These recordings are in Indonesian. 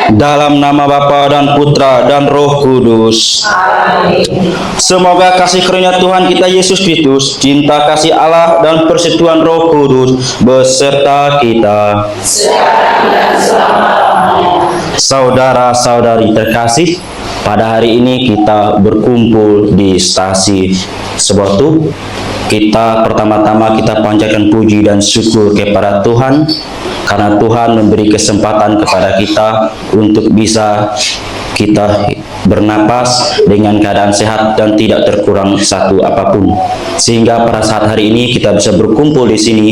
Dalam nama Bapa dan Putra dan Roh Kudus. Amin. Semoga kasih karunia Tuhan kita Yesus Kristus, cinta kasih Allah dan persekutuan Roh Kudus beserta kita. Sekarang dan selama-lamanya. Saudara-saudari terkasih, pada hari ini kita berkumpul di stasi Sebotu. Kita pertama-tama kita panjatkan puji dan syukur kepada Tuhan karena Tuhan memberi kesempatan kepada kita untuk bisa kita bernapas dengan keadaan sehat dan tidak terkurang satu apapun. Sehingga pada saat hari ini kita bisa berkumpul di sini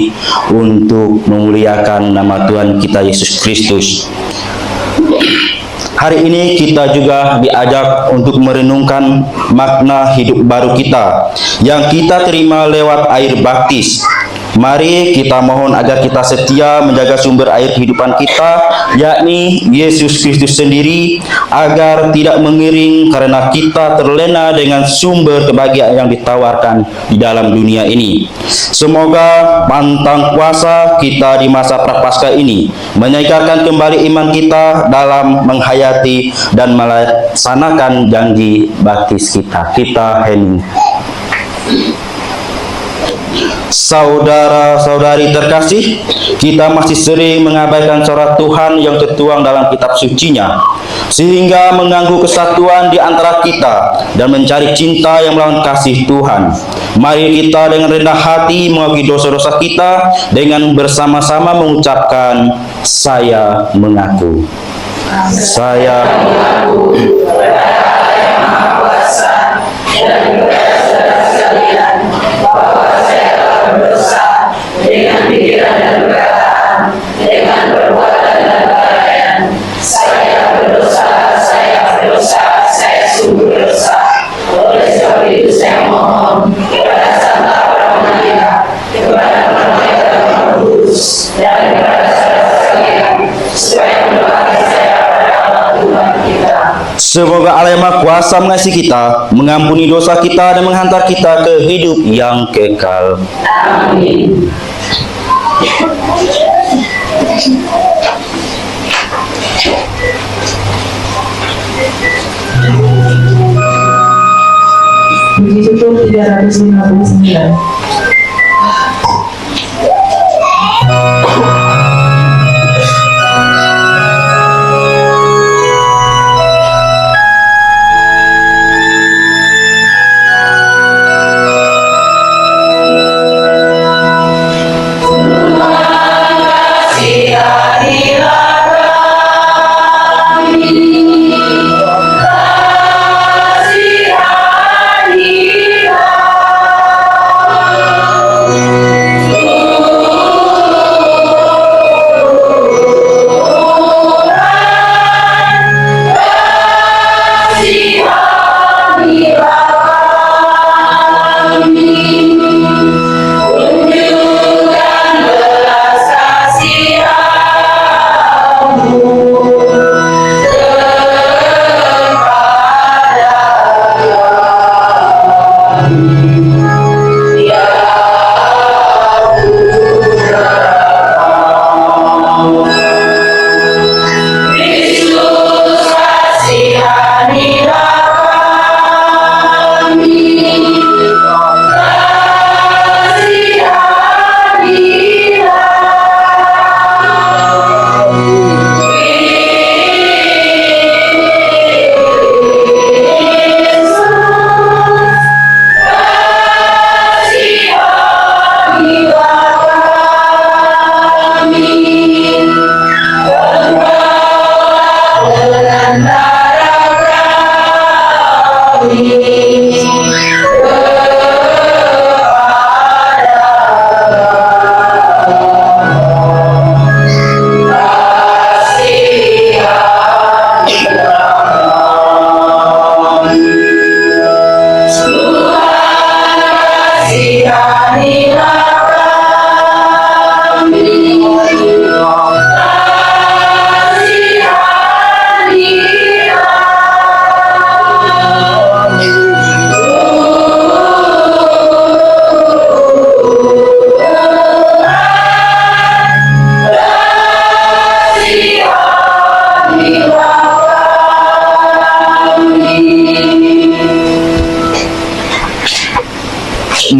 untuk memuliakan nama Tuhan kita Yesus Kristus. Hari ini kita juga diajak untuk merenungkan makna hidup baru kita yang kita terima lewat air baptis. Mari kita mohon agar kita setia menjaga sumber air kehidupan kita, yakni Yesus Kristus sendiri, agar tidak mengiring karena kita terlena dengan sumber kebahagiaan yang ditawarkan di dalam dunia ini. Semoga pantang kuasa kita di masa prapaskah ini menyegarkan kembali iman kita dalam menghayati dan melaksanakan janji baptis kita. Kita hening. Saudara-saudari terkasih, kita masih sering mengabaikan surat Tuhan yang tertuang dalam kitab sucinya, sehingga mengganggu kesatuan di antara kita dan mencari cinta yang melawan kasih Tuhan. Mari kita dengan rendah hati mengakui dosa-dosa kita dengan bersama-sama mengucapkan, saya mengaku. Saya mengaku kepada Allah yang Maha Kuasa dan kepada saudara sekalian bahwa saya telah berdosa dengan pikiran dan perkataan, dengan perbuatan dan kelalaian. Saya berdosa, saya sungguh berdosa. Oleh sebab itu saya mohon kepada Santa Pramana, kepada Malaikat Roh Kudus, dan kepada saudara sekalian supaya mendoakan saya pada Allah Tuhan kita. Semoga Allah yang Maha Kuasa mengasihi kita, mengampuni dosa kita dan menghantar kita ke hidup yang kekal. Amin. Puji tutup 359.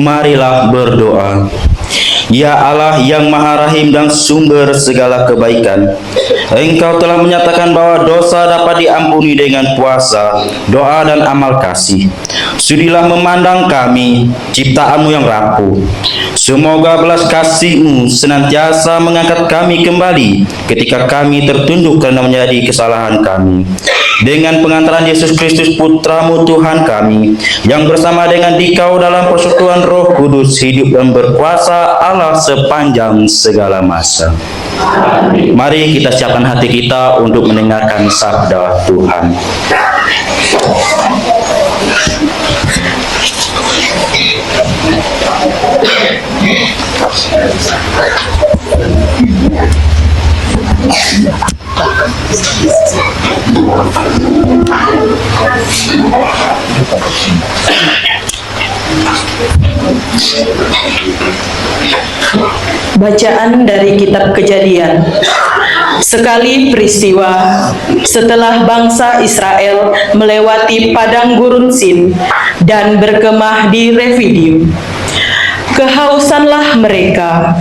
Marilah berdoa. Ya Allah yang Maha Rahim dan sumber segala kebaikan, Engkau telah menyatakan bahwa dosa dapat diampuni dengan puasa, doa dan amal kasih. Sudilah memandang kami, ciptaan-Mu yang rapuh. Semoga belas kasih-Mu senantiasa mengangkat kami kembali ketika kami tertunduk karena menjadi kesalahan kami. Dengan pengantaran Yesus Kristus Putra-Mu Tuhan kami, yang bersama dengan Dikau dalam persekutuan Roh Kudus hidup dan berkuasa Allah sepanjang segala masa. Mari kita siapkan hati kita untuk mendengarkan sabda Tuhan. Bacaan dari Kitab Kejadian. Sekali peristiwa setelah bangsa Israel melewati padang gurun Sin dan berkemah di Refidim, kehausanlah mereka,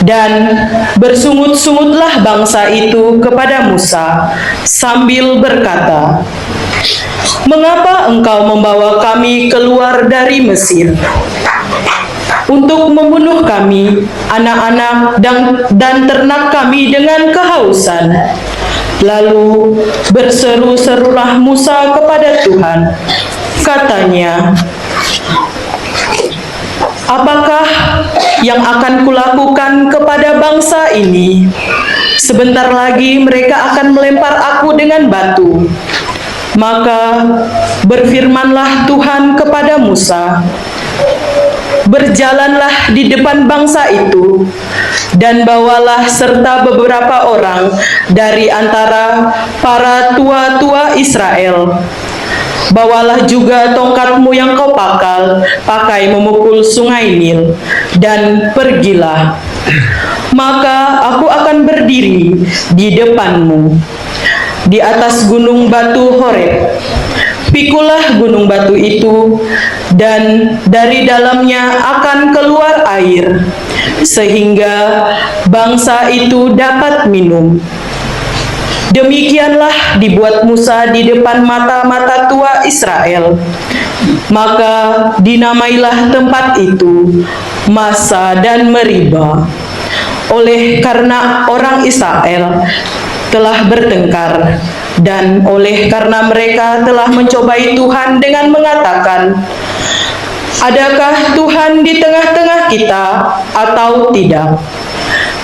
dan bersungut-sungutlah bangsa itu kepada Musa sambil berkata, "Mengapa engkau membawa kami keluar dari Mesir untuk membunuh kami, anak-anak dan ternak kami dengan kehausan?" Lalu berseru-serulah Musa kepada Tuhan. Katanya, "Apakah yang akan kulakukan kepada bangsa ini? Sebentar lagi mereka akan melempar aku dengan batu." Maka berfirmanlah Tuhan kepada Musa, "Berjalanlah di depan bangsa itu, dan bawalah serta beberapa orang dari antara para tua-tua Israel. Bawalah juga tongkatmu yang kau pakai memukul sungai Nil, dan pergilah. Maka aku akan berdiri di depanmu di atas gunung batu Horeb. Pikulah gunung batu itu, dan dari dalamnya akan keluar air, sehingga bangsa itu dapat minum." Demikianlah dibuat Musa di depan mata-mata tua Israel. Maka dinamailah tempat itu Masa dan Meriba, oleh karena orang Israel telah bertengkar, dan oleh karena mereka telah mencobai Tuhan dengan mengatakan, "Adakah Tuhan di tengah-tengah kita atau tidak?"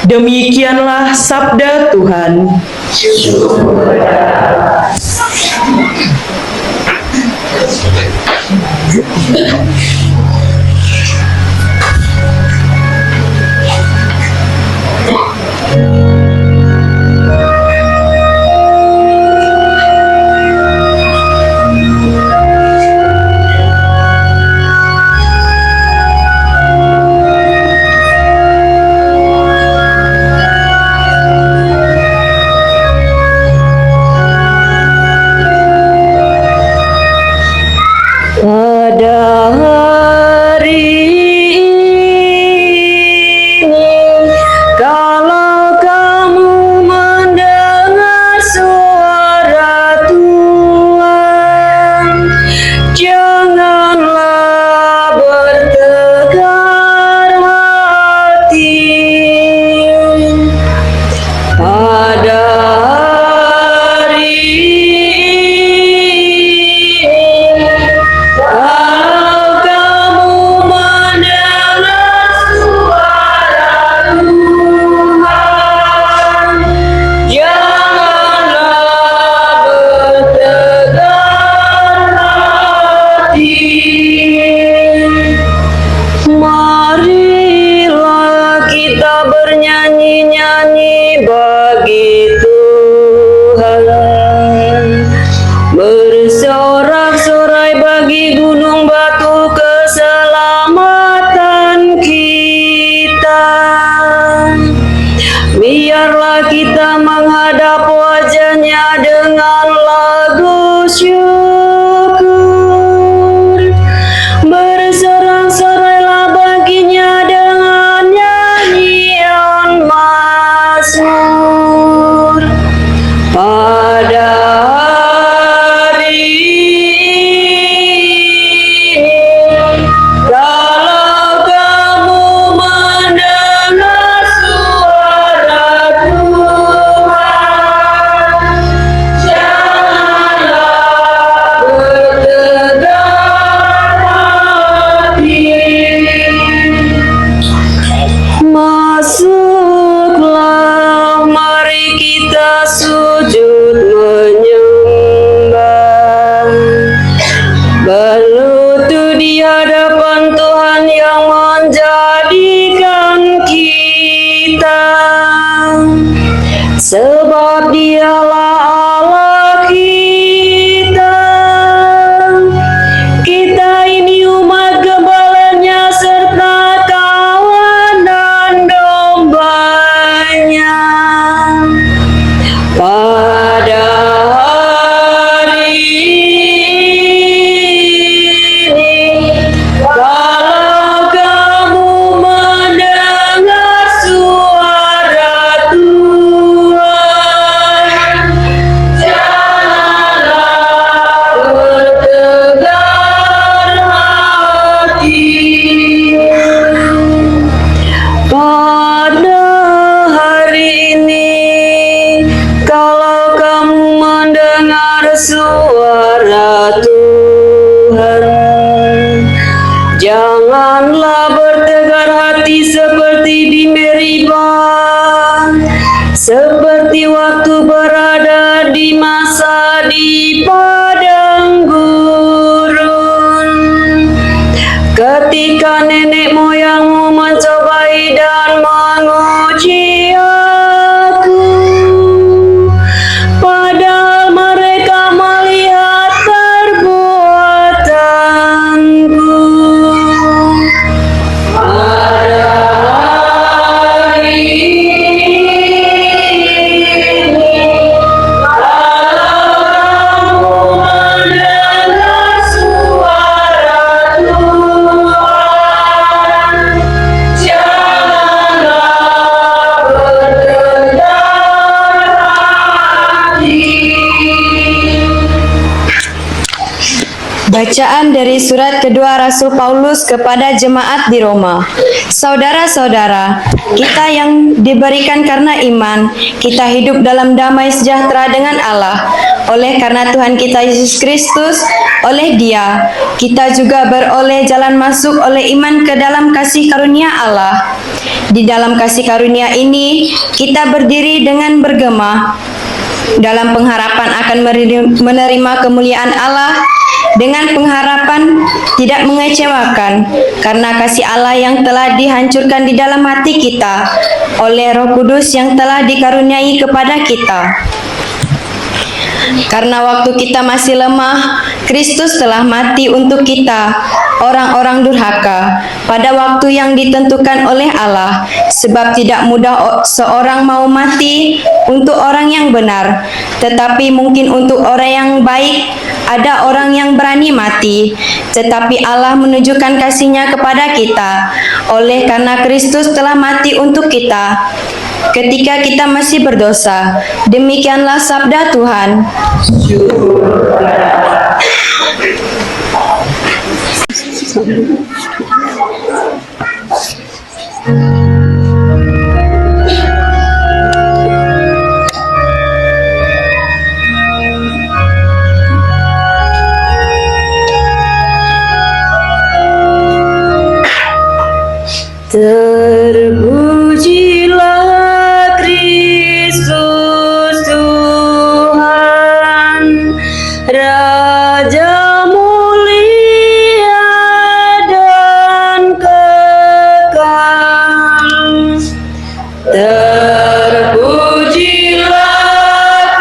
Demikianlah sabda Tuhan. Pada hari ini, kalau kamu mendengar suara Tuhan, janganlah bertegar hati. Pada hari ini, kalau kamu mendengar suara Tuhan, janganlah bertegar hati. Marilah kita bernyanyi-nyanyi bagi Tuhan, bersorak-sorai bagi gunung batu keselamatan kita. Biarlah kita menghadap wajah-Nya dengan lagu syukur, bersorak-sorailah pada hari ini, kalau kamu mendengar suara Tuhan, janganlah bertegar hati. Masuklah, mari kita sujud menyembah, berlutut di hadapan Tuhan yang menjadikan kita, sebab Dialah Allah kita. Kita ini umat gembala-Nya serta kawan dan domba-Nya. Pada hari ini, kalau kamu mendengar suara Tuhan, janganlah bertegar hati. Pada hari ini, kalau kamu mendengar suara Tuhan, janganlah bertegar hati seperti di Meribah, seperti waktu berada di masa di padang gurun, ketika nenek moyangmu mencobai dan menguji aku, padahal mereka melihat perbuatanku. Pada hari ini, kalau kamu mendengar suara Tuhan, janganlah bertegar hati. Bacaan dari surat kedua Rasul Paulus kepada jemaat di Roma. Saudara-saudara, kita yang diberikan karena iman, kita hidup dalam damai sejahtera dengan Allah. Oleh karena Tuhan kita Yesus Kristus, oleh Dia, kita juga beroleh jalan masuk oleh iman ke dalam kasih karunia Allah. Di dalam kasih karunia ini, kita berdiri dengan bergema dalam pengharapan akan menerima kemuliaan Allah, dengan pengharapan tidak mengecewakan, karena kasih Allah yang telah dihancurkan di dalam hati kita oleh Roh Kudus yang telah dikaruniai kepada kita. Karena waktu kita masih lemah, Kristus telah mati untuk kita, orang-orang durhaka, pada waktu yang ditentukan oleh Allah, sebab tidak mudah seorang mau mati untuk orang yang benar, tetapi mungkin untuk orang yang baik ada orang yang berani mati. Tetapi Allah menunjukkan kasih-Nya kepada kita, oleh karena Kristus telah mati untuk kita ketika kita masih berdosa. Demikianlah sabda Tuhan. Terpujilah Kristus Tuhan, Raja mulia dan kekal. Terpujilah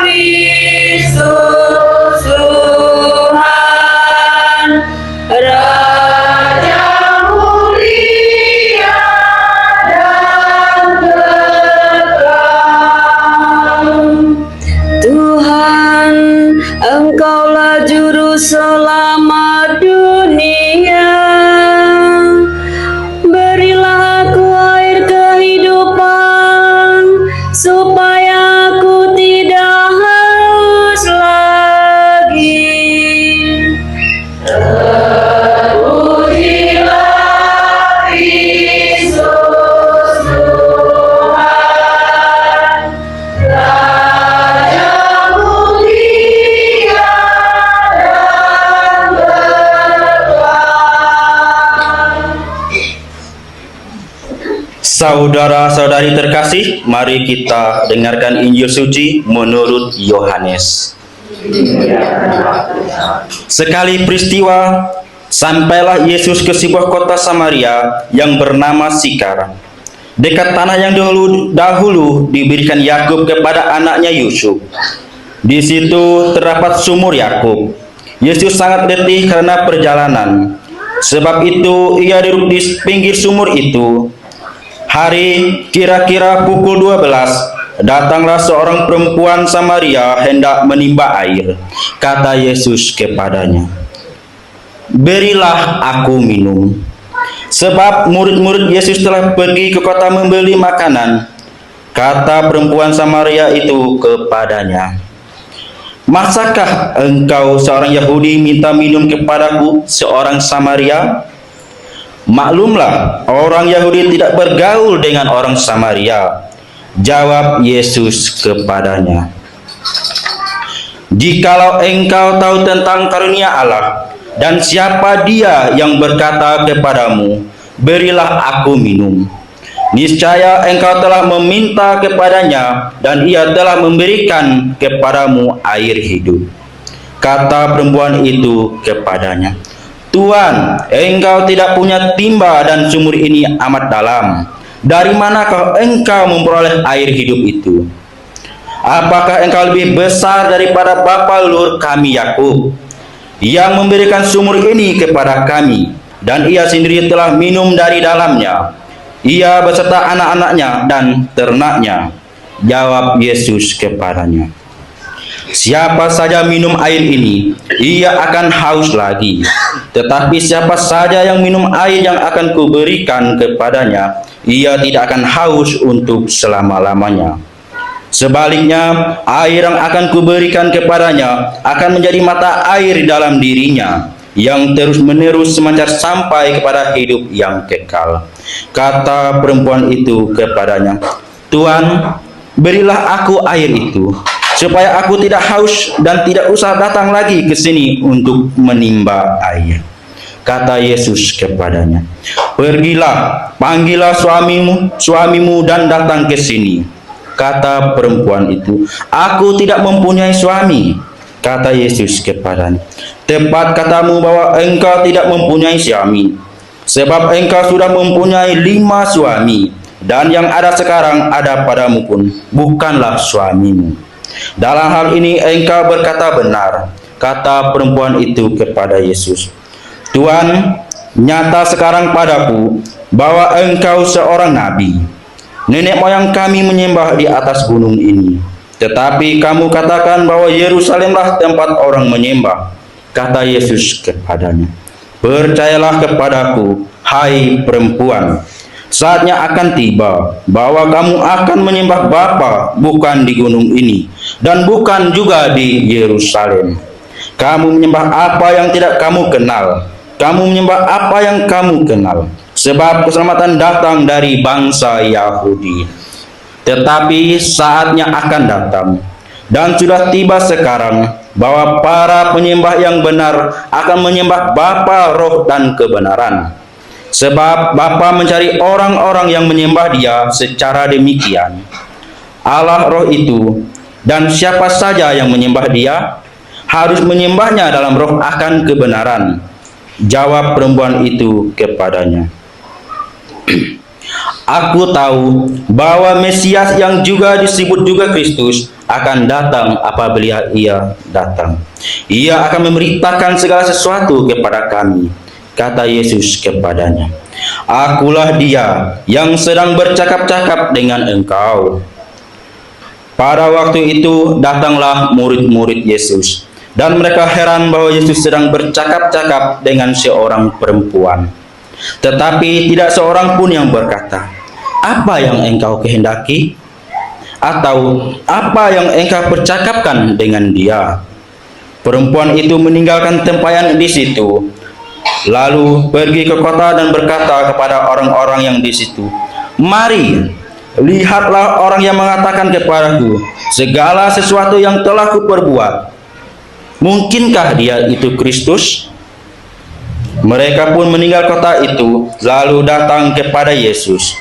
Kristus Tuhan, Raja mulia Saudara-saudari terkasih, mari kita dengarkan Injil suci menurut Yohanes. Sekali peristiwa, sampailah Yesus ke sebuah kota Samaria yang bernama Sikar, dekat tanah yang dahulu diberikan Yakub kepada anaknya Yusuf. Di situ terdapat sumur Yakub. Yesus sangat letih karena perjalanan. Sebab itu ia duduk di pinggir sumur itu. Hari kira-kira pukul 12, datanglah seorang perempuan Samaria hendak menimba air. Kata Yesus kepadanya, "Berilah aku minum." Sebab murid-murid Yesus telah pergi ke kota membeli makanan. Kata perempuan Samaria itu kepadanya, "Masakah engkau seorang Yahudi minta minum kepadaku seorang Samaria?" Maklumlah, orang Yahudi tidak bergaul dengan orang Samaria. Jawab Yesus kepadanya, "Jikalau engkau tahu tentang karunia Allah, dan siapa dia yang berkata kepadamu, 'Berilah aku minum,' niscaya engkau telah meminta kepadanya, dan ia telah memberikan kepadamu air hidup." Kata perempuan itu kepadanya, "Tuan, engkau tidak punya timba dan sumur ini amat dalam. Dari manakah engkau memperoleh air hidup itu? Apakah engkau lebih besar daripada bapa leluhur kami Yakub, yang memberikan sumur ini kepada kami, dan ia sendiri telah minum dari dalamnya, ia beserta anak-anaknya dan ternaknya?" Jawab Yesus kepadanya, "Siapa saja minum air ini, ia akan haus lagi. Tetapi siapa saja yang minum air yang akan kuberikan kepadanya, ia tidak akan haus untuk selama-lamanya. Sebaliknya, air yang akan kuberikan kepadanya akan menjadi mata air dalam dirinya, yang terus-menerus semancar sampai kepada hidup yang kekal." Kata perempuan itu kepadanya, "Tuan, berilah aku air itu, supaya aku tidak haus dan tidak usah datang lagi ke sini untuk menimba air." Kata Yesus kepadanya, "Pergilah, panggillah suamimu dan datang ke sini." Kata perempuan itu, "Aku tidak mempunyai suami." Kata Yesus kepadanya, "Tepat katamu bahwa engkau tidak mempunyai suami, sebab engkau sudah mempunyai 5 suami, dan yang ada sekarang ada padamu pun bukanlah suamimu. Dalam hal ini engkau berkata benar." Kata perempuan itu kepada Yesus, "Tuan, nyata sekarang padaku bahwa engkau seorang nabi. Nenek moyang kami menyembah di atas gunung ini, tetapi kamu katakan bahwa Yerusalemlah tempat orang menyembah." Kata Yesus kepadanya, "Percayalah kepadaku, hai perempuan, saatnya akan tiba bahwa kamu akan menyembah Bapa bukan di gunung ini, dan bukan juga di Yerusalem. Kamu menyembah apa yang tidak kamu kenal. Kamu menyembah apa yang kamu kenal, sebab keselamatan datang dari bangsa Yahudi. Tetapi saatnya akan datang, dan sudah tiba sekarang, bahwa para penyembah yang benar akan menyembah Bapa roh dan kebenaran. Sebab Bapa mencari orang-orang yang menyembah Dia secara demikian. Allah roh itu, dan siapa saja yang menyembah Dia harus menyembahnya dalam roh akan kebenaran." Jawab perempuan itu kepadanya, "Aku tahu bahwa Mesias, yang juga disebut juga Kristus, akan datang apabila Ia datang. Ia akan memberitakan segala sesuatu kepada kami." Kata Yesus kepadanya, "Akulah Dia yang sedang bercakap-cakap dengan engkau." Pada waktu itu datanglah murid-murid Yesus, dan mereka heran bahwa Yesus sedang bercakap-cakap dengan seorang perempuan. Tetapi tidak seorang pun yang berkata, "Apa yang engkau kehendaki?" atau "Apa yang engkau percakapkan dengan dia?" Perempuan itu meninggalkan tempayan di situ, lalu pergi ke kota dan berkata kepada orang-orang yang di situ, "Mari, lihatlah orang yang mengatakan kepadaku segala sesuatu yang telah kuperbuat. Mungkinkah dia itu Kristus?" Mereka pun meninggal kota itu, lalu datang kepada Yesus.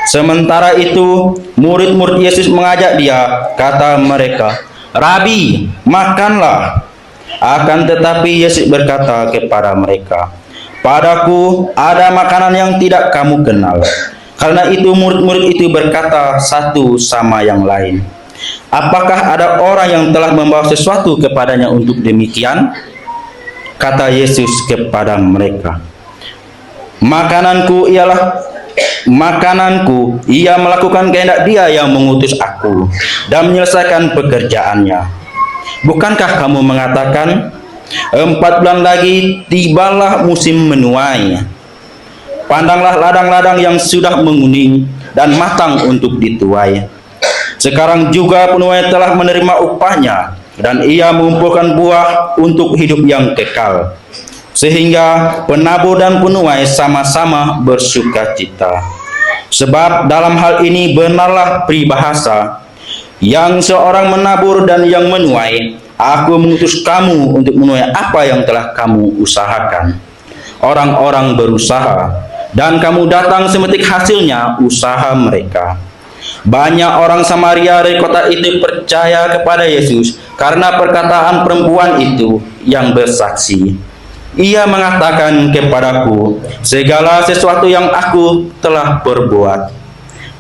Sementara itu, murid-murid Yesus mengajak dia, kata mereka, "Rabi, makanlah." Akan tetapi Yesus berkata kepada mereka, "Padaku ada makanan yang tidak kamu kenal." Karena itu murid-murid itu berkata satu sama yang lain, "Apakah ada orang yang telah membawa sesuatu kepadanya untuk demikian?" Kata Yesus kepada mereka, Makananku, ia melakukan kehendak Dia yang mengutus aku dan menyelesaikan pekerjaannya. Bukankah kamu mengatakan, 4 bulan lagi tibalah musim menuai? Pandanglah ladang-ladang yang sudah menguning dan matang untuk dituai. Sekarang juga penuai telah menerima upahnya, dan ia mengumpulkan buah untuk hidup yang kekal, sehingga penabur dan penuai sama-sama bersukacita. Sebab dalam hal ini benarlah peribahasa, yang seorang menabur dan yang menuai, aku mengutus kamu untuk menuai apa yang telah kamu usahakan. Orang-orang berusaha, dan kamu datang semetik hasilnya usaha mereka. Banyak orang Samaria dari kota itu percaya kepada Yesus karena perkataan perempuan itu yang bersaksi. Ia mengatakan kepadaku segala sesuatu yang aku telah perbuat.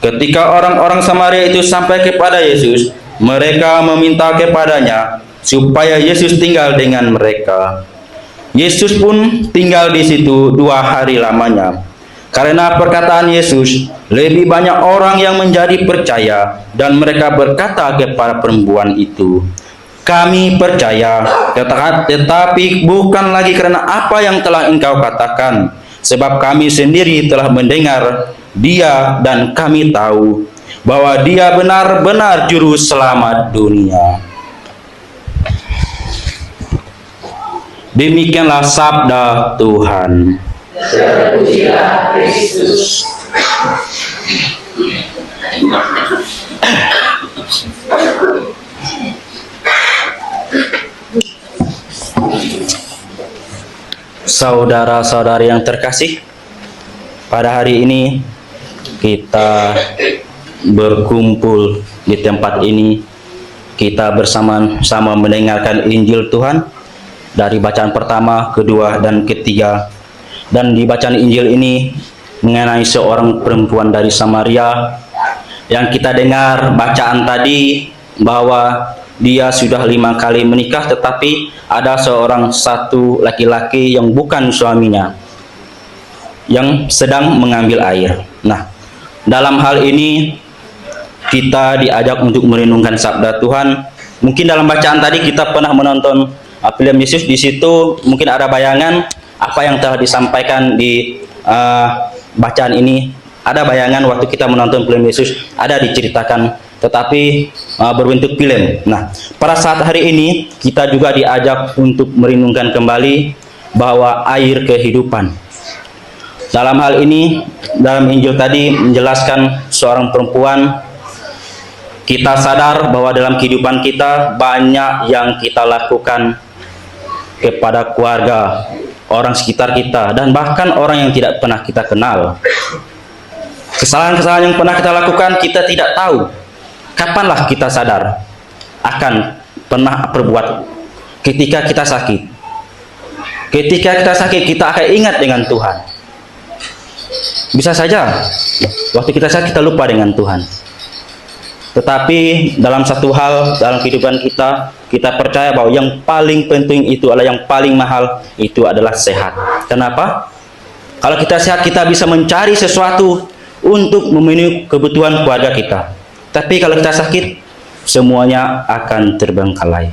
Ketika orang-orang Samaria itu sampai kepada Yesus, mereka meminta kepadanya supaya Yesus tinggal dengan mereka. Yesus pun tinggal di situ 2 hari lamanya. Karena perkataan Yesus, lebih banyak orang yang menjadi percaya, dan mereka berkata kepada perempuan itu, "Kami percaya, tetapi bukan lagi karena apa yang telah engkau katakan, sebab kami sendiri telah mendengar Dia dan kami tahu bahwa Dia benar-benar juru selamat dunia." Demikianlah sabda Tuhan. Terpujilah Kristus. Saudara-saudari yang terkasih, pada hari ini kita berkumpul di tempat ini. Kita bersama-sama mendengarkan Injil Tuhan dari bacaan pertama, kedua, dan ketiga. Dan di bacaan Injil ini mengenai seorang perempuan dari Samaria yang kita dengar bacaan tadi bahwa dia sudah 5 kali menikah, tetapi ada satu laki-laki yang bukan suaminya yang sedang mengambil air. Nah, dalam hal ini kita diajak untuk merenungkan sabda Tuhan. Mungkin dalam bacaan tadi kita pernah menonton film Yesus, di situ mungkin ada bayangan apa yang telah disampaikan di bacaan ini. Ada bayangan waktu kita menonton film Yesus, ada diceritakan, tetapi berbentuk film. Nah, pada saat hari ini kita juga diajak untuk merenungkan kembali bahwa air kehidupan. Dalam hal ini, dalam Injil tadi menjelaskan seorang perempuan. Kita sadar bahwa dalam kehidupan kita banyak yang kita lakukan kepada keluarga, orang sekitar kita, dan bahkan orang yang tidak pernah kita kenal. Kesalahan-kesalahan yang pernah kita lakukan, kita tidak tahu kapanlah kita sadar akan pernah berbuat. Ketika kita sakit, kita akan ingat dengan Tuhan. Bisa saja waktu kita sakit kita lupa dengan Tuhan. Tetapi dalam satu hal dalam kehidupan kita percaya bahwa yang paling penting itu adalah, yang paling mahal itu adalah sehat. Kenapa? Kalau kita sehat, kita bisa mencari sesuatu untuk memenuhi kebutuhan keluarga kita. Tapi kalau kita sakit, semuanya akan terbengkalai.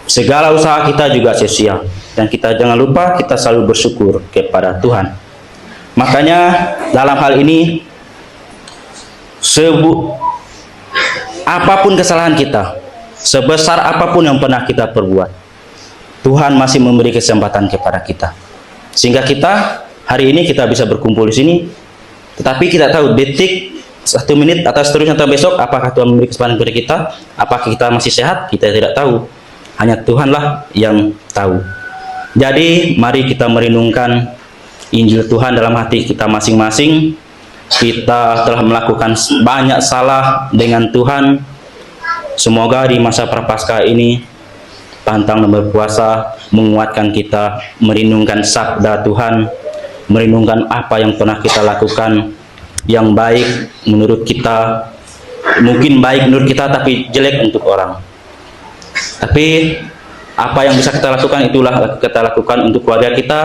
Segala usaha kita juga sia-sia. Dan kita jangan lupa, kita selalu bersyukur kepada Tuhan. Makanya dalam hal ini, apapun kesalahan kita, sebesar apapun yang pernah kita perbuat, Tuhan masih memberi kesempatan kepada kita. Sehingga kita hari ini kita bisa berkumpul di sini, tetapi kita tahu detik, 1 menit atau seterusnya atau besok apakah Tuhan memberi kesempatan kepada kita, apakah kita masih sehat, kita tidak tahu. Hanya Tuhanlah yang tahu. Jadi mari kita merenungkan Injil Tuhan dalam hati kita masing-masing, kita telah melakukan banyak salah dengan Tuhan. Semoga di masa Prapaskah ini pantang dan berpuasa menguatkan kita merenungkan sabda Tuhan, merenungkan apa yang pernah kita lakukan yang baik menurut kita, mungkin baik menurut kita tapi jelek untuk orang. Tapi apa yang bisa kita lakukan itulah kita lakukan untuk keluarga kita,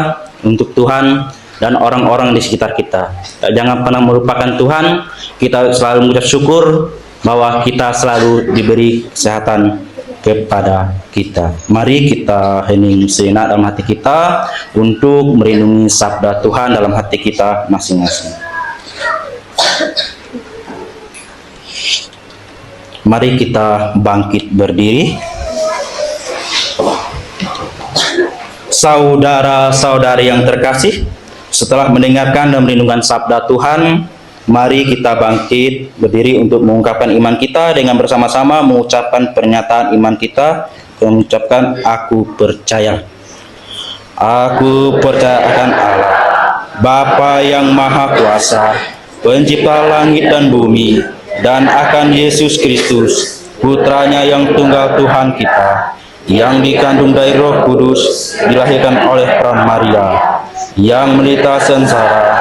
untuk Tuhan dan orang-orang di sekitar kita. Jangan pernah melupakan Tuhan. Kita selalu mengucap syukur bahwa kita selalu diberi kesehatan kepada kita. Mari kita hening sejenak dalam hati kita untuk merenungi sabda Tuhan dalam hati kita masing-masing. Mari kita bangkit berdiri. Saudara-saudari yang terkasih, setelah mendengarkan dan merenungkan sabda Tuhan, mari kita bangkit berdiri untuk mengungkapkan iman kita dengan bersama-sama mengucapkan pernyataan iman kita, mengucapkan aku percaya. Aku percaya akan Allah, Bapa yang Maha Kuasa, Pencipta langit dan bumi, dan akan Yesus Kristus, Putranya yang tunggal Tuhan kita, yang dikandung dari Roh Kudus, dilahirkan oleh Pram Maria, yang menderita sengsara,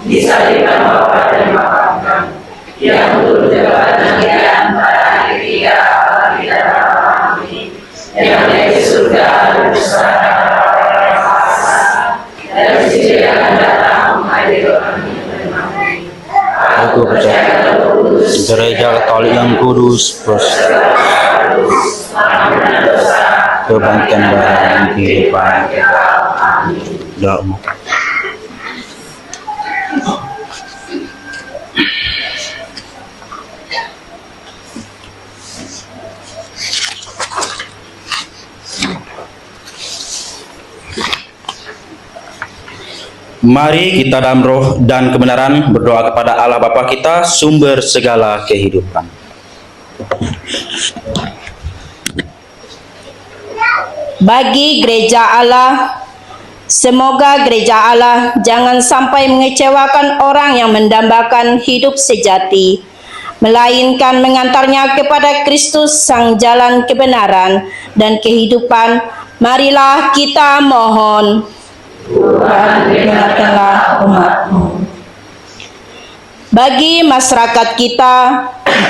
disalibkan Bapa dan dimakamkan, yang turun ke kemudian pada hari ketiga bangkit dari antara mati, yang naik ke surga bersama dan di sisi yang akan datang menghadiri orang yang mati. aku percaya Gereja Katolik yang kudus, kebangkitan dan kehidupan. Doa. Mari kita dalam roh dan kebenaran berdoa kepada Allah Bapa kita, sumber segala kehidupan. Bagi gereja Allah, semoga gereja Allah jangan sampai mengecewakan orang yang mendambakan hidup sejati, melainkan mengantarnya kepada Kristus sang jalan kebenaran dan kehidupan. Marilah kita mohon. Tuhan, dengarkanlah umat-Mu. Bagi masyarakat kita,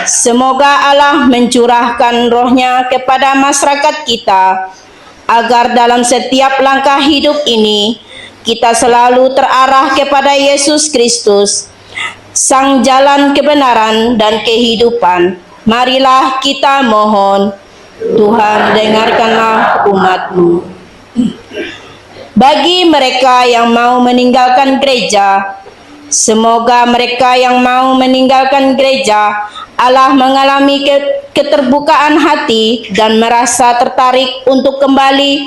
semoga Allah mencurahkan roh-Nya kepada masyarakat kita, agar dalam setiap langkah hidup ini, kita selalu terarah kepada Yesus Kristus, sang jalan kebenaran dan kehidupan. Marilah kita mohon. Tuhan, dengarkanlah umat-Mu. Bagi mereka yang mau meninggalkan gereja, semoga mereka yang mau meninggalkan gereja, Allah mengalami keterbukaan hati dan merasa tertarik untuk kembali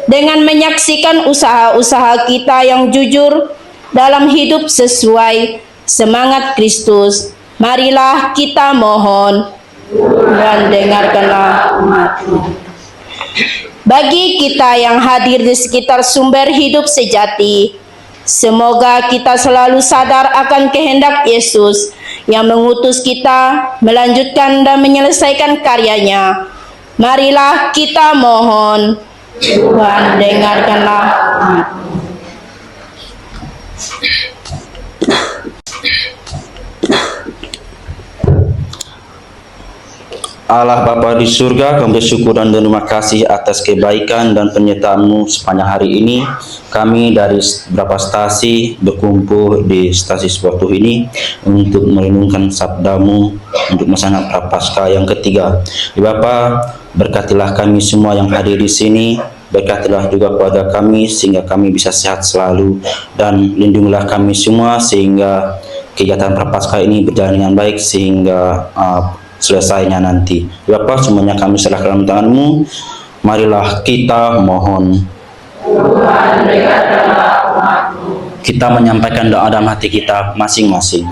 dengan menyaksikan usaha-usaha kita yang jujur dalam hidup sesuai semangat Kristus. Marilah kita mohon. Tuhan, dengarkanlah umat-Mu. Bagi kita yang hadir di sekitar sumber hidup sejati, semoga kita selalu sadar akan kehendak Yesus yang mengutus kita melanjutkan dan menyelesaikan karyanya. Marilah kita mohon. Tuhan, dengarkanlah umat-Mu. Allah Bapa di surga, kami bersyukur dan terima kasih atas kebaikan dan penyertaan-Mu sepanjang hari ini. Kami dari beberapa stasi berkumpul di stasi Suatu ini untuk merenungkan sabda-Mu untuk melaksanakan Prapaskah yang ketiga. Bapa, berkatilah kami semua yang hadir di sini, berkatilah juga keluarga kami sehingga kami bisa sehat selalu, dan lindungilah kami semua sehingga kegiatan Prapaskah ini berjalan dengan baik sehingga selesainya nanti. Bapa, semuanya kami serahkan dalam tangan-Mu. Marilah kita mohon. Tuhan, dengarkanlah umat-Mu. Kita menyampaikan doa dalam hati kita masing-masing.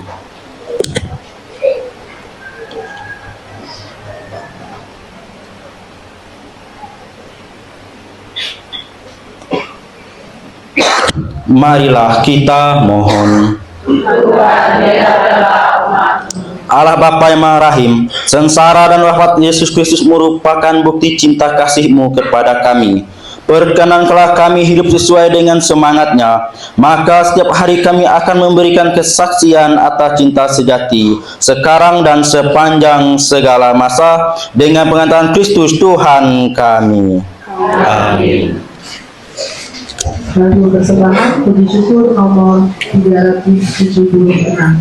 Marilah kita mohon. Tuhan, lihatlah umat. Allah Bapa yang Maha Rahim, sengsara dan wafat Yesus Kristus merupakan bukti cinta kasih-Mu kepada kami. Perkenankanlah kami hidup sesuai dengan semangatnya, maka setiap hari kami akan memberikan kesaksian atas cinta sejati, sekarang dan sepanjang segala masa, dengan pengantaran Kristus Tuhan kami. Amin. Lagu berselamat puji syukur nomor 376.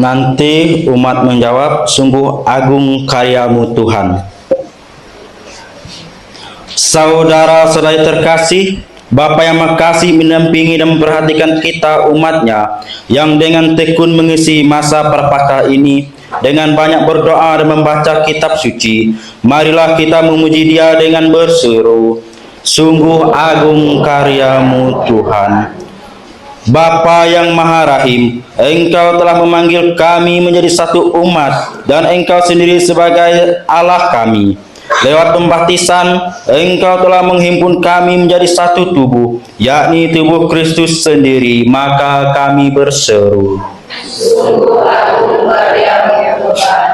Nanti umat menjawab, sungguh agung karya-Mu Tuhan. Saudara-saudari terkasih, Bapa yang makasih mendampingi dan memperhatikan kita umatnya yang dengan tekun mengisi masa prapaskah ini dengan banyak berdoa dan membaca kitab suci. Marilah kita memuji Dia dengan berseru, sungguh agung karya-Mu Tuhan. Bapa yang Maha Rahim, Engkau telah memanggil kami menjadi satu umat dan Engkau sendiri sebagai Allah kami. Lewat pembaptisan, Engkau telah menghimpun kami menjadi satu tubuh, yakni tubuh Kristus sendiri. Maka kami berseru, Sungguh agung karya-Mu Tuhan.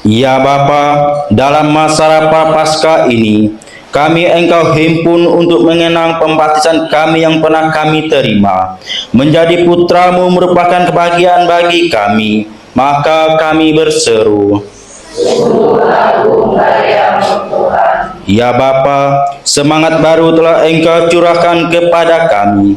Ya Bapa, dalam masa prapaskah ini, kami Engkau himpun untuk mengenang pembaptisan kami yang pernah kami terima. Menjadi putra-Mu merupakan kebahagiaan bagi kami. Maka kami berseru, Sungguh agung karya-Mu Tuhan. Ya Bapa, semangat baru telah Engkau curahkan kepada kami.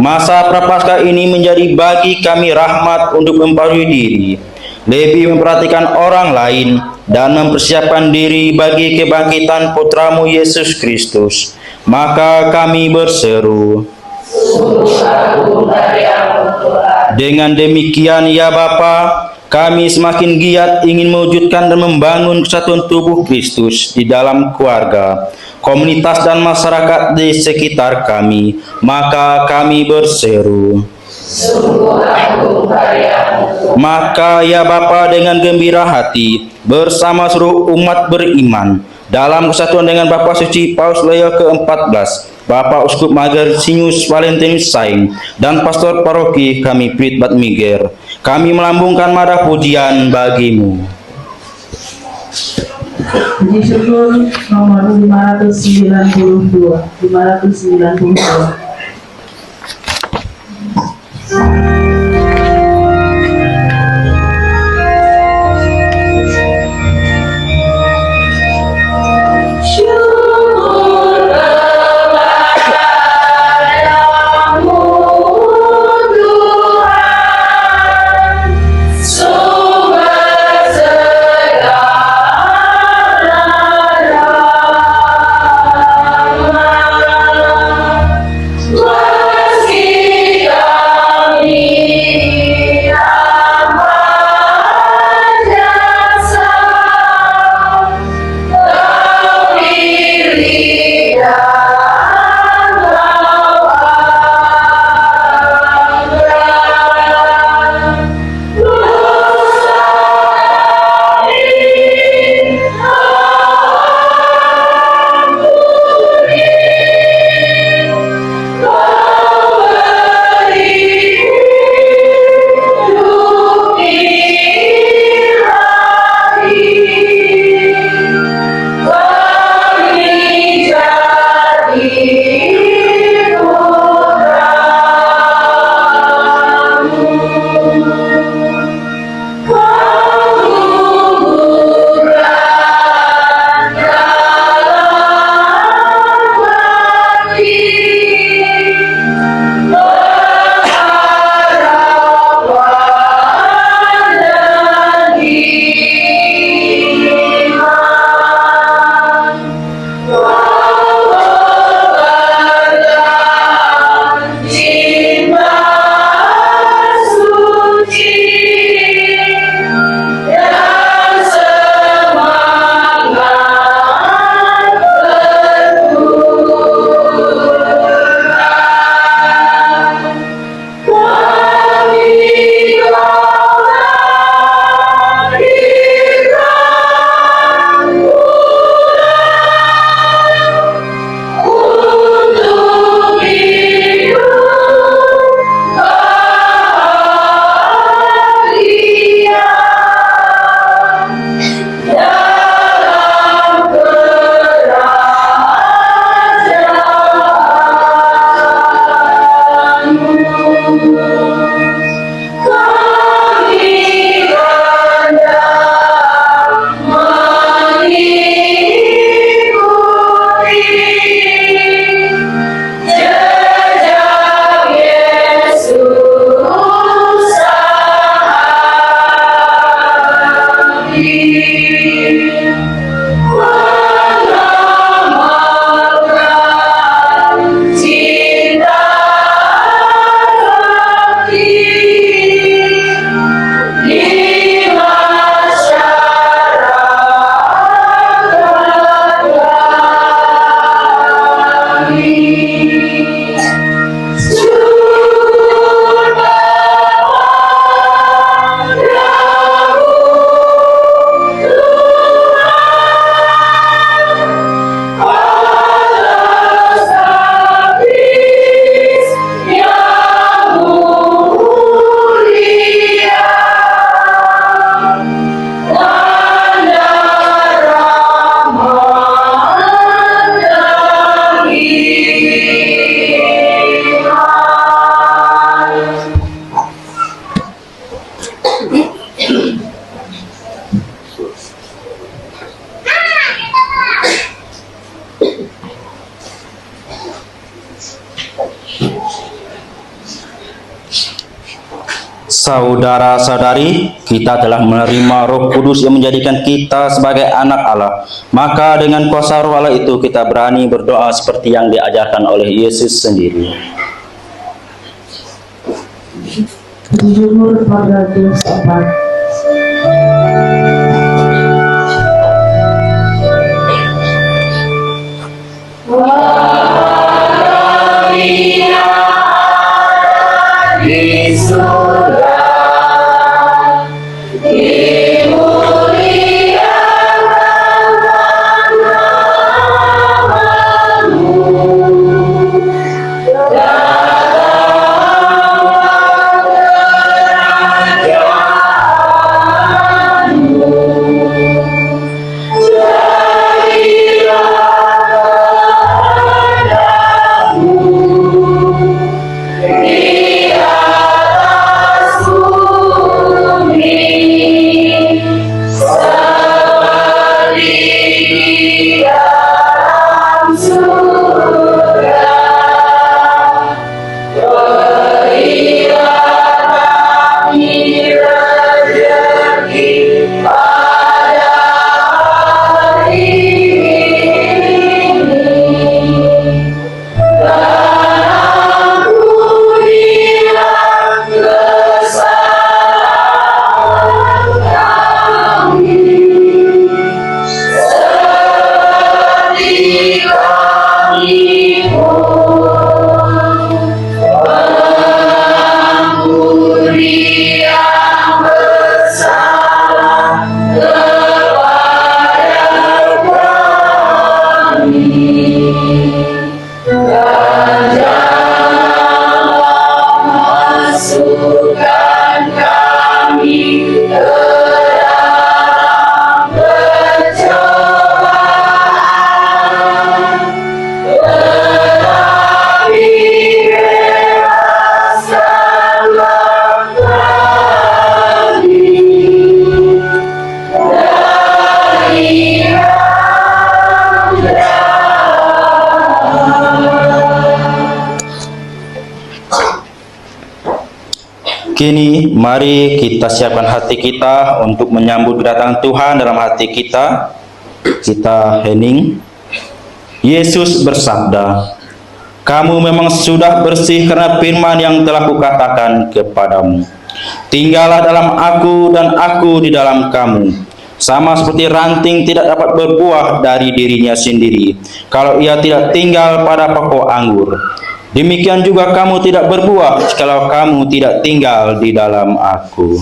Masa prapaskah ini menjadi bagi kami rahmat untuk memperbarui diri, lebih memperhatikan orang lain, dan mempersiapkan diri bagi kebangkitan Putra-Mu Yesus Kristus. Maka kami berseru, Sungguh agung karya-Mu Tuhan. dengan demikian ya Bapa, kami semakin giat ingin mewujudkan dan membangun kesatuan tubuh Kristus di dalam keluarga, komunitas dan masyarakat di sekitar kami. Maka kami berseru, Sungguh agung karya-Mu Tuhan. maka ya Bapa, dengan gembira hati bersama seluruh umat beriman dalam kesatuan dengan Bapa Suci Paus Leo ke-14, Bapak Uskup Magarsinus Valentinus Saing, dan Pastor Paroki kami Pritbat Miger. Kami melambungkan madah pujian bagimu. Puji syukur nomor 592. Syukur kepadamu Tuhan, sumber segala rahmat. Meski kami amat jasa, Kau pilih dan Kau angkat. Dosa ini ampuni, Kau beri hidup ilahi. Kami jadi putramu. Keguguran dalam hati, pengharapan dan iman. Wawasan cinta suci dan semangat berkurang. Kami melahirkan untuk hidup bahagia dalam kerajaanmu. Kami hendak mengikuti jejak Yesus sahabat, mengamalkan cinta bakti di masyarakat kami. Syukur kepadamu Tuhan, atas habis yang mulia, tanda rahmat dan iman. Saudara-saudari, kita telah menerima Roh Kudus yang menjadikan kita sebagai anak Allah. Maka dengan kuasa Roh Allah itu kita berani berdoa seperti yang diajarkan oleh Yesus sendiri. Puji syukur 404. Di surga dimuliakan namamu, Kini mari kita siapkan hati kita untuk menyambut kedatangan Tuhan dalam hati kita. Kita hening. Yesus bersabda, "Kamu memang sudah bersih karena firman yang telah kukatakan kepadamu. Tinggallah dalam aku dan aku di dalam kamu. Sama seperti ranting tidak dapat berbuah dari dirinya sendiri kalau ia tidak tinggal pada pokok anggur. Demikian juga kamu tidak berbuah kalau kamu tidak tinggal di dalam aku."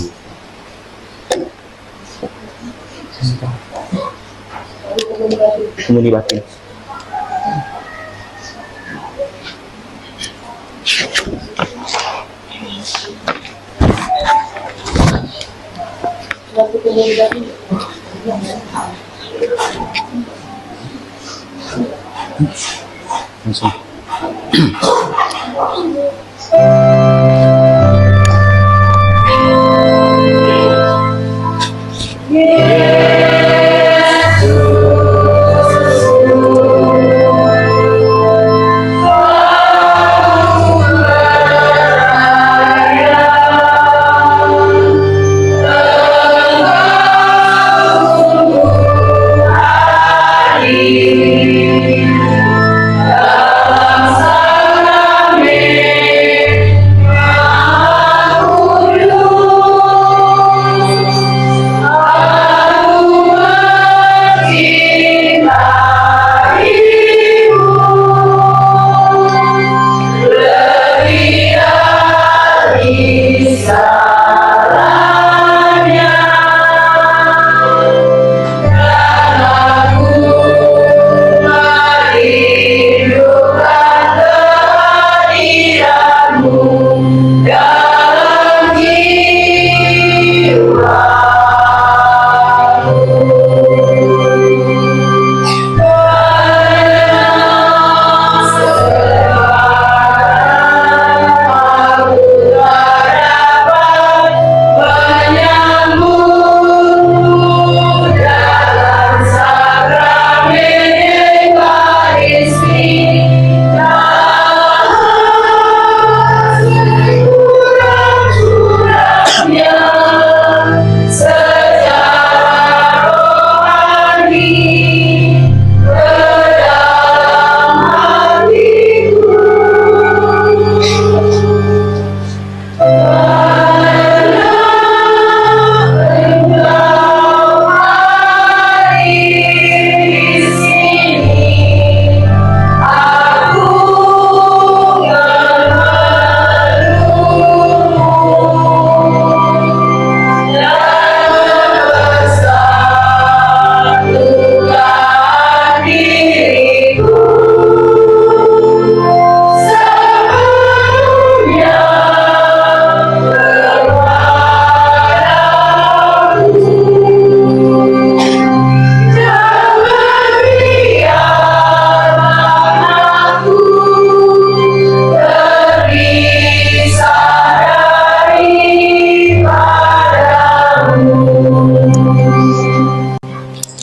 Komuni batin. Langsung.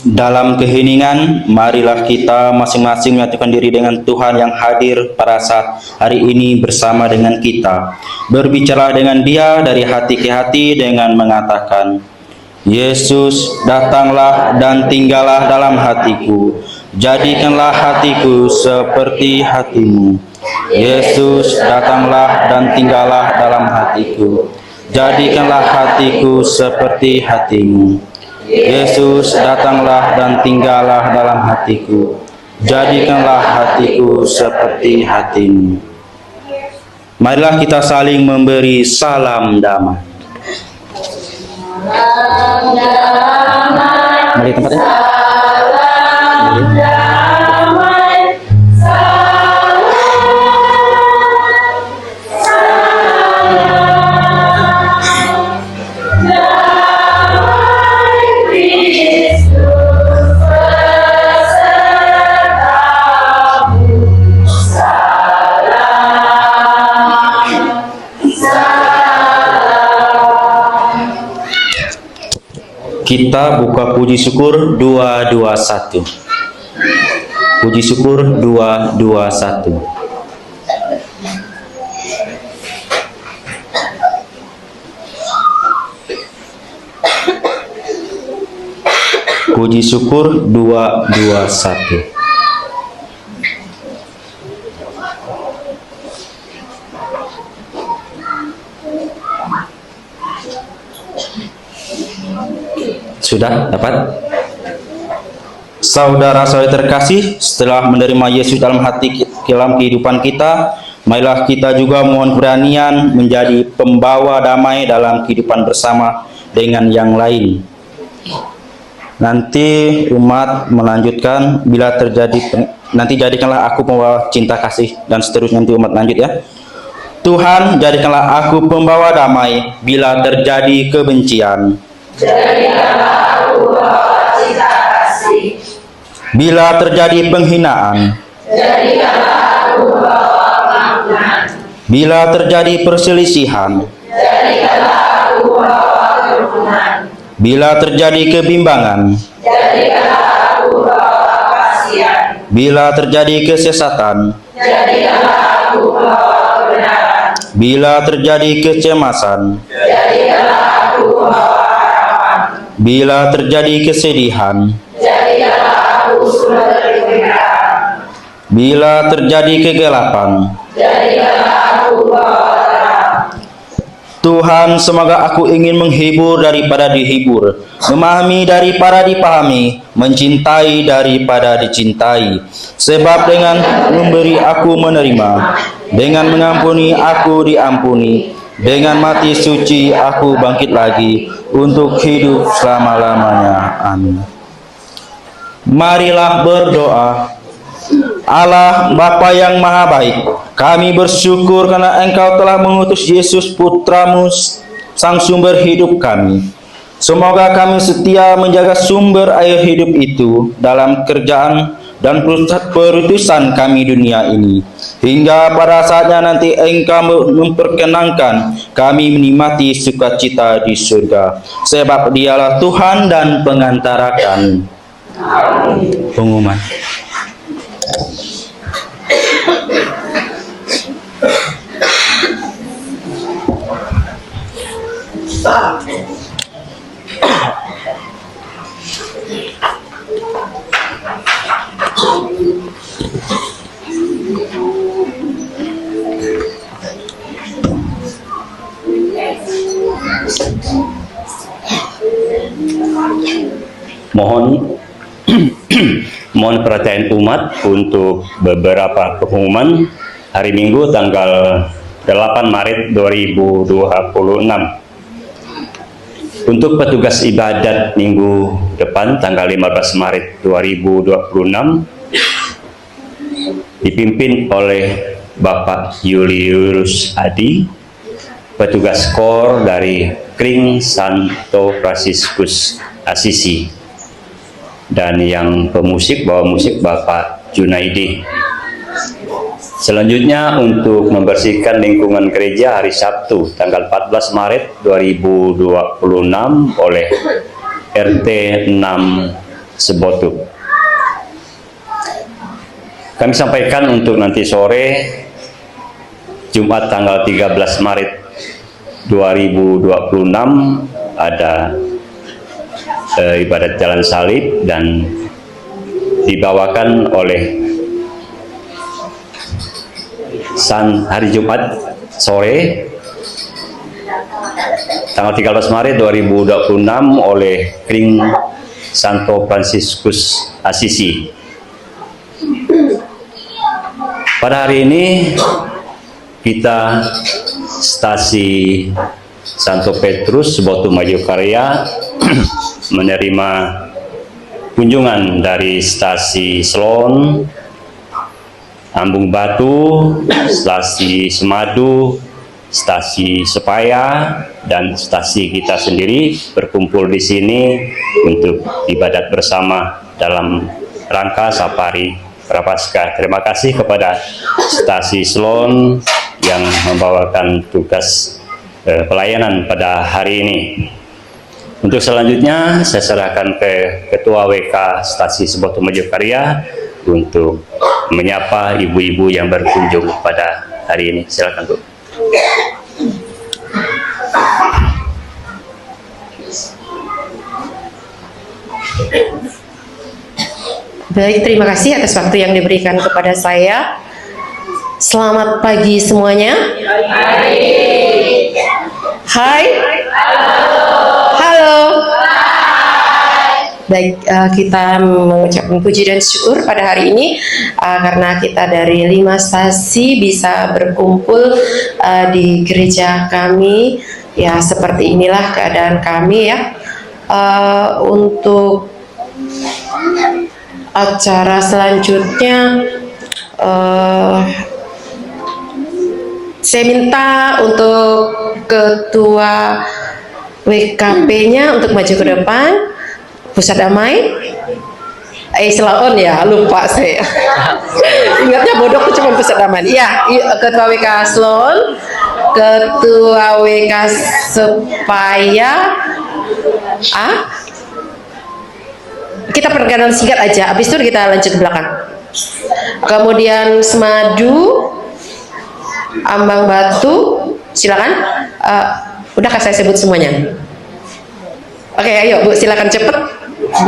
Dalam keheningan, marilah kita masing-masing menyatukan diri dengan Tuhan yang hadir pada saat hari ini bersama dengan kita. Berbicara dengan Dia dari hati ke hati dengan mengatakan, "Yesus, datanglah dan tinggallah dalam hatiku. Jadikanlah hatiku seperti hatimu. Yesus, datanglah dan tinggallah dalam hatiku. Jadikanlah hatiku seperti hatimu. Yesus, datanglah dan tinggallah dalam hatiku. Jadikanlah hatiku seperti hatimu." Marilah kita saling memberi salam damai. Mari tempatnya. Kita buka puji syukur 221. Puji syukur 221. Puji syukur 221. Sudah dapat? Saudara-saudari terkasih, setelah menerima Yesus dalam hati dalam kehidupan kita, marilah kita juga mohon keberanian menjadi pembawa damai dalam kehidupan bersama dengan yang lain. Nanti umat melanjutkan, bila terjadi, nanti jadikanlah aku pembawa cinta kasih, dan seterusnya. Nanti umat lanjut ya. Tuhan, jadikanlah aku pembawa damai bila terjadi kebencian. Jadikanlah aku pembawa cinta kasih. Bila terjadi penghinaan. Jadikanlah aku pembawa pengampunan. Bila terjadi perselisihan. Jadikanlah aku pembawa kerukunan. Bila terjadi kebimbangan. Jadikanlah aku pembawa kasihan. Bila terjadi kesesatan. Jadikanlah aku pembawa kebenaran. Bila terjadi kecemasan. Jadikanlah aku pembawa harapan. Bila terjadi kesedihan. Jadikanlah aku sumber kegembiraan. Bila terjadi kegelapan. Jadikanlah aku pembawa terang. Tuhan, semoga aku ingin menghibur daripada dihibur, memahami daripada dipahami, mencintai daripada dicintai. Sebab dengan memberi aku menerima, dengan mengampuni aku diampuni, dengan mati suci aku bangkit lagi untuk hidup selama-lamanya. Amin. Marilah berdoa. Allah Bapa yang Maha Baik, kami bersyukur karena Engkau telah mengutus Yesus Putramu, Sang Sumber hidup kami. Semoga kami setia menjaga sumber air hidup itu dalam kerjaan dan perutusan kami dunia ini, hingga pada saatnya nanti Engkau memperkenankan kami menikmati sukacita di surga, sebab Dialah Tuhan dan pengantara kami. Pengumuman. Mohon perhatian umat untuk beberapa pengumuman hari Minggu tanggal 8 Maret 2026. Untuk petugas ibadat minggu depan tanggal 15 Maret 2026 dipimpin oleh Bapak Julius Adi, petugas KOR dari Kring Santo Fransiskus Asisi, dan yang pemusik bawa musik Bapak Junaidi. Selanjutnya untuk membersihkan lingkungan gereja hari Sabtu tanggal 14 Maret 2026 oleh RT 6 Sebotuk. Kami sampaikan untuk nanti sore Jumat tanggal 13 Maret 2026 ada ibadat jalan salib dan dibawakan oleh hari Jumat sore tanggal 13 Maret 2026 oleh Kring Santo Fransiskus Asisi. Pada hari ini kita stasi Santo Petrus Botu Majokarya menerima kunjungan dari stasi Slon, Ambung Batu, stasi Semadu, stasi Sepaya, dan stasi kita sendiri berkumpul di sini untuk ibadat bersama dalam rangka Safari Prapaskah. Terima kasih kepada stasi Slon yang membawakan tugas pelayanan pada hari ini. Untuk selanjutnya saya serahkan ke Ketua WK Stasi Sebotu Majokarya untuk menyapa ibu-ibu yang berkunjung pada hari ini. Silakan, Bu. Baik, terima kasih atas waktu yang diberikan kepada saya. Selamat pagi semuanya. Hai. Halo. Baik, kita mengucapkan puji dan syukur pada hari ini karena kita dari 5 stasi bisa berkumpul di gereja kami. Ya, seperti inilah keadaan kami ya. Untuk acara selanjutnya saya minta untuk ketua WKP-nya untuk maju ke depan. Pusat Damai. Selaon ya, lupa saya. Ingatnya bodoh cuma Pusat Damai. Ya, ketua WK Slon, ketua WK Sepaya. Kita perkenalan singkat aja, habis itu kita lanjut ke belakang. Kemudian Semadu, Ambang Batu, silakan. Udahkah saya sebut semuanya? Oke, ayo Bu, silakan cepet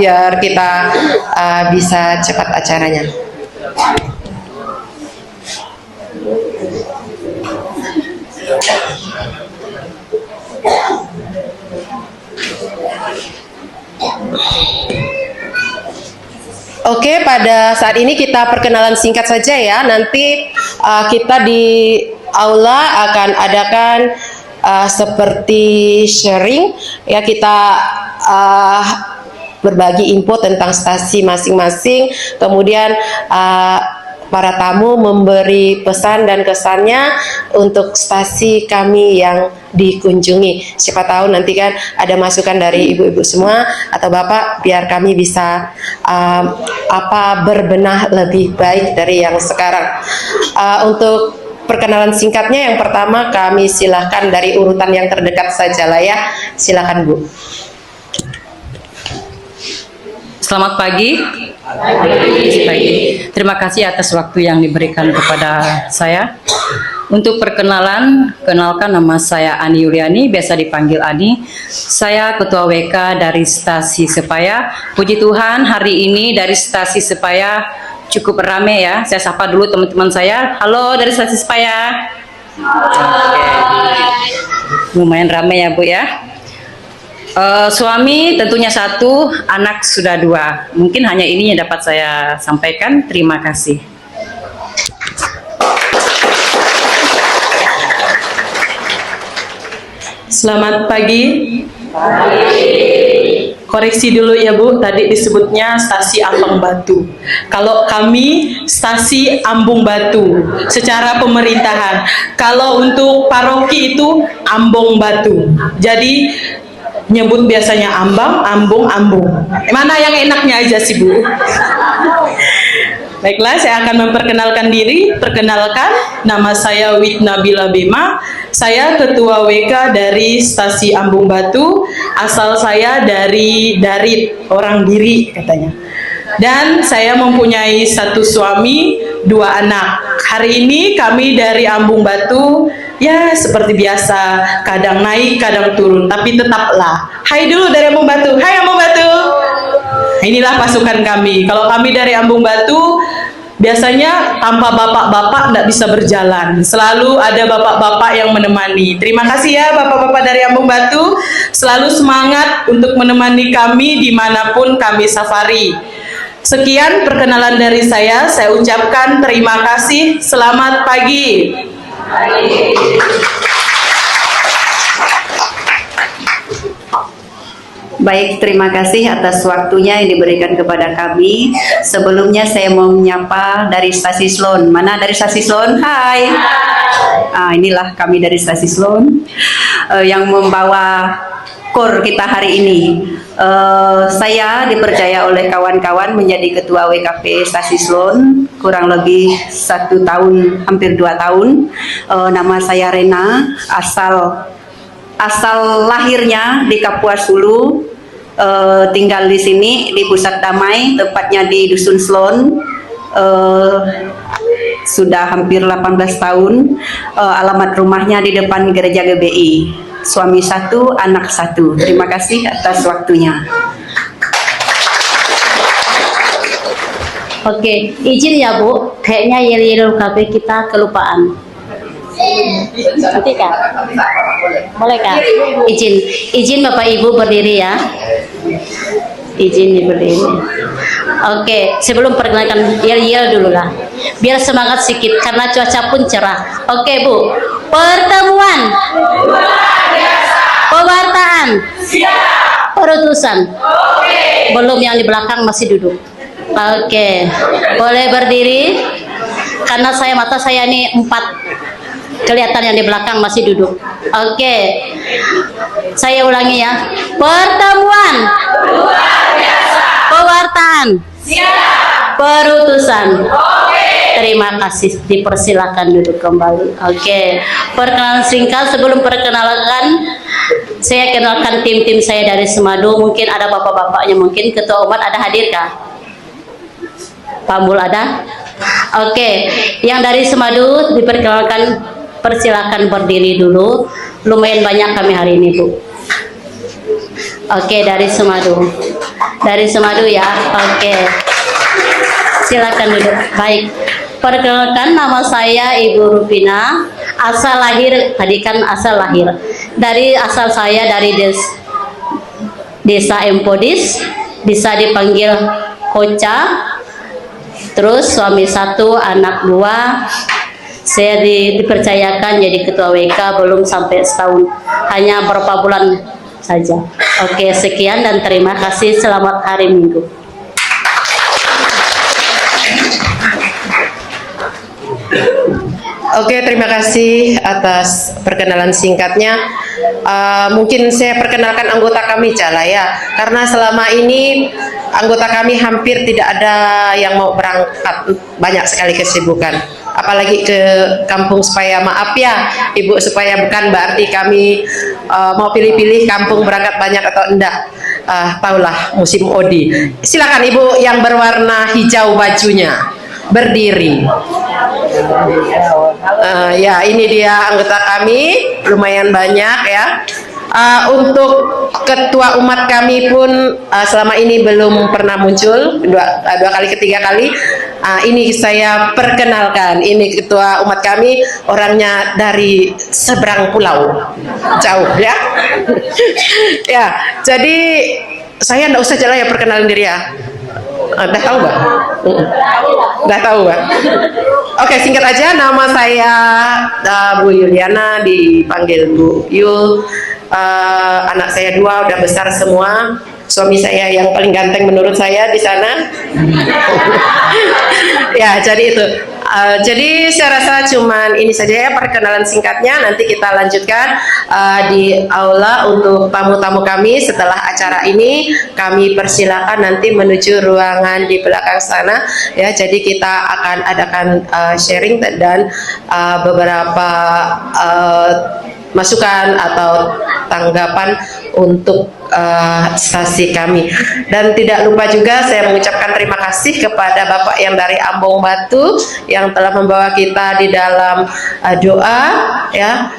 biar kita bisa cepat acaranya. Oke, pada saat ini kita perkenalan singkat saja ya. Nanti kita di aula akan adakan seperti sharing ya, kita berbagi info tentang stasi masing-masing, kemudian para tamu memberi pesan dan kesannya untuk stasi kami yang dikunjungi. Siapa tahu nanti kan ada masukan dari ibu-ibu semua atau bapak, biar kami bisa berbenah lebih baik dari yang sekarang. Untuk perkenalan singkatnya, yang pertama kami silahkan dari urutan yang terdekat saja lah ya. Silakan Bu. Selamat pagi. Terima kasih atas waktu yang diberikan kepada saya. Untuk perkenalan, kenalkan nama saya Ani Yuliani, biasa dipanggil Ani. Saya Ketua WK dari Stasi Sepaya. Puji Tuhan, hari ini dari Stasi Sepaya cukup rame ya. Saya sapa dulu teman-teman saya. Halo dari Stasi Sepaya. Lumayan rame ya Bu ya. Suami tentunya 1, anak sudah 2. Mungkin hanya ini yang dapat saya sampaikan. Terima kasih. Selamat pagi. Koreksi dulu ya Bu, tadi disebutnya stasi Ambang Batu. Kalau kami stasi Ambung Batu secara pemerintahan. Kalau untuk paroki itu Ambung Batu. Jadi nyebut biasanya Ambang, Ambung, Ambung. Mana yang enaknya aja sih Bu? Baiklah, saya akan memperkenalkan diri. Perkenalkan, nama saya Witnabila Bema. Saya Ketua WK dari Stasi Ambung Batu. Asal saya dari Darit, orang Diri katanya. Dan saya mempunyai 1 suami, 2 anak. Hari ini kami dari Ambung Batu, ya seperti biasa, kadang naik, kadang turun, tapi tetaplah. Hai dulu dari Ambung Batu. Hai Ambung Batu. Inilah pasukan kami. Kalau kami dari Ambung Batu, biasanya tanpa bapak-bapak tidak bisa berjalan. Selalu ada bapak-bapak yang menemani. Terima kasih ya bapak-bapak dari Ambung Batu. Selalu semangat untuk menemani kami dimanapun kami safari. Sekian perkenalan dari saya ucapkan terima kasih. Selamat pagi. Baik, terima kasih atas waktunya yang diberikan kepada kami. Sebelumnya saya mau menyapa dari Stasi Slon. Mana dari Stasi Slon? Hai. Inilah kami dari Stasi Slon yang membawa KOR kita hari ini. Saya dipercaya oleh kawan-kawan menjadi Ketua WKP Stasi Slon kurang lebih 1 tahun, hampir 2 tahun. Nama saya Rena, asal lahirnya di Kapuas Hulu, tinggal di sini di Pusat Damai, tepatnya di Dusun Slon. Sudah hampir 18 tahun. Alamat rumahnya di depan gereja GBI. Suami 1, anak 1. Terima kasih atas waktunya. Oke, izin ya Bu, kayaknya yel-yel KB kita kelupaan. Nanti Kak, boleh Kak? Izin Bapak Ibu berdiri ya. Izin berdiri. Oke, sebelum perkenalkan yel-yel dulu lah, biar semangat sedikit karena cuaca pun cerah. Oke Bu, pertemuan, pewartaan, perutusan. Belum yang di belakang masih duduk. Oke, boleh berdiri karena mata saya ini 4, kelihatan yang di belakang masih duduk. Oke, saya ulangi ya. Pertemuan, pewartaan, perutusan. Terima kasih, dipersilakan duduk kembali. Oke, perkenalan singkat. Sebelum perkenalkan, saya kenalkan tim-tim saya dari Semadu. Mungkin ada bapak-bapaknya, mungkin ketua umat ada hadir kah? Pak Mul ada? Oke, yang dari Semadu diperkenalkan, persilakan berdiri dulu. Lumayan banyak kami hari ini Bu. Oke, dari Semadu. Dari Semadu ya. Oke, silakan duduk. Baik, perkenalkan, nama saya Ibu Rupina. Asal lahir, tadi kan asal lahir. Dari asal saya dari desa Empodis, bisa dipanggil Koca. Terus suami 1, anak 2. Saya dipercayakan jadi ketua WK belum sampai setahun, hanya beberapa bulan saja. Oke, sekian dan terima kasih. Selamat hari Minggu. Oke, terima kasih atas perkenalan singkatnya. Mungkin saya perkenalkan anggota kami Cala ya, karena selama ini anggota kami hampir tidak ada yang mau berangkat, banyak sekali kesibukan. Apalagi ke kampung supaya maaf ya Ibu, supaya bukan berarti kami mau pilih-pilih kampung berangkat banyak atau enggak. Taulah musim Odi. Silakan Ibu yang berwarna hijau bajunya berdiri. Ya, ini dia anggota kami, lumayan banyak ya. Untuk ketua umat kami pun selama ini belum pernah muncul, dua kali ketiga kali. Ini saya perkenalkan, ini ketua umat kami, orangnya dari seberang pulau, jauh ya. Ya, jadi saya nggak usah jalan ya perkenalan diri ya. Udah tahu Mbak? Udah tahu Mbak? Oke, singkat aja, nama saya Bu Yuliana, dipanggil Bu Yul. Anak saya 2 udah besar semua. Suami saya yang paling ganteng menurut saya di sana. Ya, jadi itu. Jadi saya rasa cuman ini saja ya perkenalan singkatnya. Nanti kita lanjutkan di aula untuk tamu-tamu kami. Setelah acara ini kami persilakan nanti menuju ruangan di belakang sana ya. Jadi kita akan adakan sharing dan beberapa masukan atau tanggapan untuk stasi kami. Dan tidak lupa juga saya mengucapkan terima kasih kepada Bapak yang dari Ambung Batu yang telah membawa kita di dalam doa ya.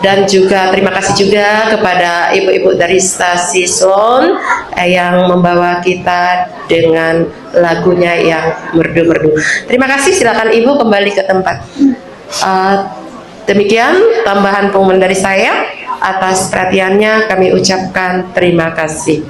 Dan juga terima kasih juga kepada ibu-ibu dari stasi Slon yang membawa kita dengan lagunya yang merdu-merdu. Terima kasih, silakan Ibu kembali ke tempat. Demikian tambahan pengumuman dari saya. Atas perhatiannya kami ucapkan terima kasih.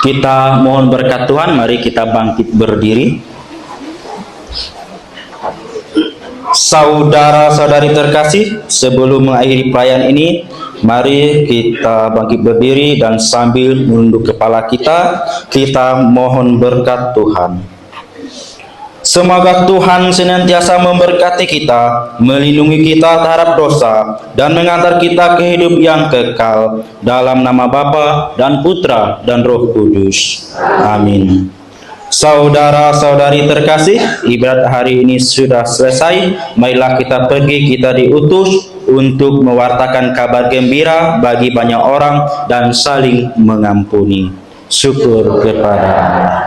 Kita mohon berkat Tuhan, mari kita bangkit berdiri. Saudara-saudari terkasih, sebelum mengakhiri perayaan ini, mari kita bangkit berdiri dan sambil menunduk kepala kita mohon berkat Tuhan. Semoga Tuhan senantiasa memberkati kita, melindungi kita terhadap dosa, dan mengantar kita ke hidup yang kekal. Dalam nama Bapa dan Putra dan Roh Kudus. Amin. Saudara-saudari terkasih, ibadat hari ini sudah selesai. Marilah kita pergi, kita diutus untuk mewartakan kabar gembira bagi banyak orang dan saling mengampuni. Syukur kepada Allah.